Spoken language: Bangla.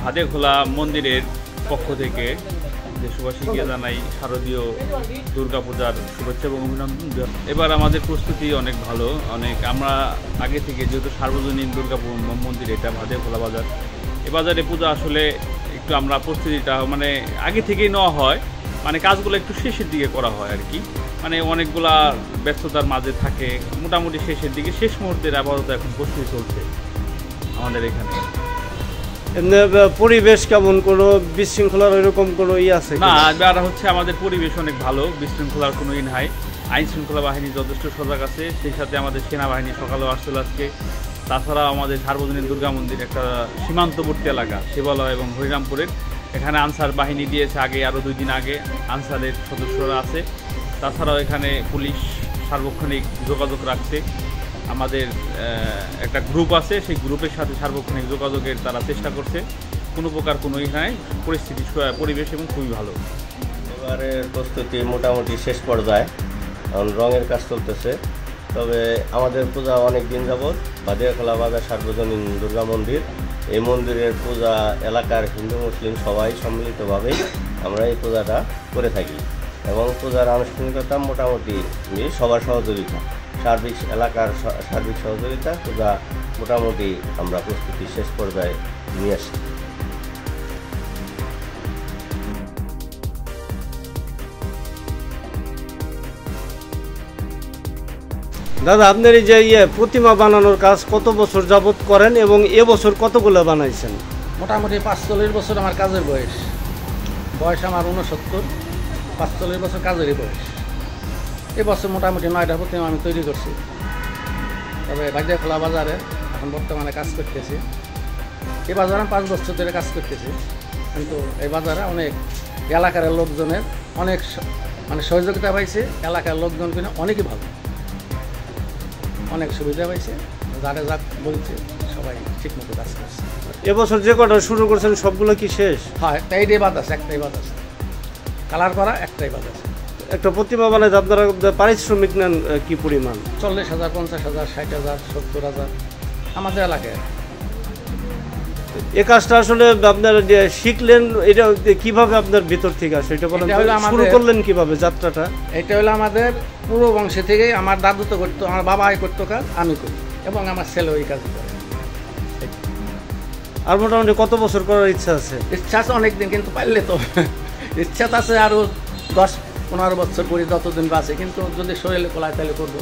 ভাদেখোলা মন্দিরের পক্ষ থেকে দেশবাসীকে জানাই শারদীয় দুর্গাপূজার শুভেচ্ছা এবং অভিনন্দন। এবার আমাদের প্রস্তুতি অনেক ভালো, আমরা আগে থেকে যেহেতু সার্বজনীন দুর্গা মন্দির এটা ভাদেখোলা বাজার, এ বাজারে পূজা আসলে একটু আমরা প্রস্তুতিটা আগে থেকেই নেওয়া হয়, কাজগুলো একটু শেষের দিকে করা হয় আর কি, অনেকগুলা ব্যস্ততার মাঝে থাকে, মোটামুটি শেষের দিকে, শেষ মুহূর্তের আপাতত এখন প্রস্তুতি চলছে আমাদের এখানে। পরিবেশ কেমন, কোনো বিশৃঙ্খলার এরকম কোনো আছে না? আর হচ্ছে আমাদের পরিবেশ অনেক ভালো, বিশৃঙ্খলার কোনো নাই। আইন শৃঙ্খলা বাহিনী যথেষ্ট সজাগ আছে, সেই সাথে আমাদের সেনাবাহিনী সকালেও আসছিল আজকে। তাছাড়া আমাদের সার্বজনীন দুর্গা মন্দির একটা সীমান্তবর্তী এলাকা, শিবালয় এবং হরিরামপুরের, এখানে আনসার বাহিনী দিয়েছে আগে, আরও 2 দিন আগে আনসারের সদস্যরা আছে। তাছাড়াও এখানে পুলিশ সার্বক্ষণিক যোগাযোগ রাখছে, আমাদের একটা গ্রুপ আছে, সেই গ্রুপের সাথে সার্বক্ষণিক যোগাযোগের তারা চেষ্টা করছে। কোনো প্রকার কোনো নাই, পরিস্থিতি পরিবেশ এবং খুবই ভালো। এবারের প্রস্তুতি মোটামুটি শেষ পর্যায়ে, এখন রঙের কাজ চলতেছে। তবে আমাদের পূজা অনেক দিন যাবৎ ভাদেখোলা বাজার সার্বজনীন দুর্গা মন্দির, এই মন্দিরের পূজা এলাকার হিন্দু মুসলিম সবাই সম্মিলিতভাবেই আমরা এই পূজাটা করে থাকি এবং পূজার আনুষ্ঠানিকতা মোটামুটি সবার সহযোগিতা, এলাকার সার্বিক সহযোগিতা, পূজা মোটামুটি আমরা প্রস্তুতি শেষ পর্যায়ে নিয়ে আসি। দাদা, আপনার এই যে প্রতিমা বানানোর কাজ কত বছর যাবত করেন এবং এবছর কতগুলো বানাইছেন? মোটামুটি 45 বছর আমার কাজের বয়স আমার 69, 45 বছর কাজেরই বয়স। এবছর মোটামুটি 9টা প্রতিমা আমি তৈরি করছি। তবে ভাদেখোলা বাজারে এখন বর্তমানে কাজ করতেছি। এই বাজারে আমি 5 বছর ধরে কাজ করতেছি, কিন্তু এই বাজারে অনেক এলাকার লোকজনের অনেক সহযোগিতা পাইছে, এলাকার লোকজন কিনে অনেকই ভালো, অনেক সুবিধা পাইছে, যারা যা বলছে সবাই ঠিকমতো কাজ করছে। এবছর যে কটা শুরু করছেন সবগুলো কি শেষ? হ্যাঁ, একটাই বাদ আছে, কালার করা একটাই বাদ আছে। একটা প্রতিমা বানাইতে আপনারা পারিশ্রমিক নেন কি পরিমাণ? 40,000, 50,000, 60,000, 70,000 আমাদের এলাকায়। এই কাজটা আসলে আপনারা শিখলেন, এটা কিভাবে আপনার ভিতর থেকে আসে এটা বলেন, শুরু করলেন কিভাবে যাত্রাটা? এটা হলো আমাদের পুরো বংশ থেকেই, আমার দাদু তো করতো, আমার বাবা করতো কাজ, আমি করি এবং আমার ছেলে ওই কাজ করে। আর মোটামুটি কত বছর করার ইচ্ছা আছে? ইচ্ছা আছে অনেকদিন, কিন্তু পারলে তো ইচ্ছা আছে আরও 10-15 বছর করি, যতদিন বাঁচে, কিন্তু যদি শরীরে কোলায় তাহলে করবো।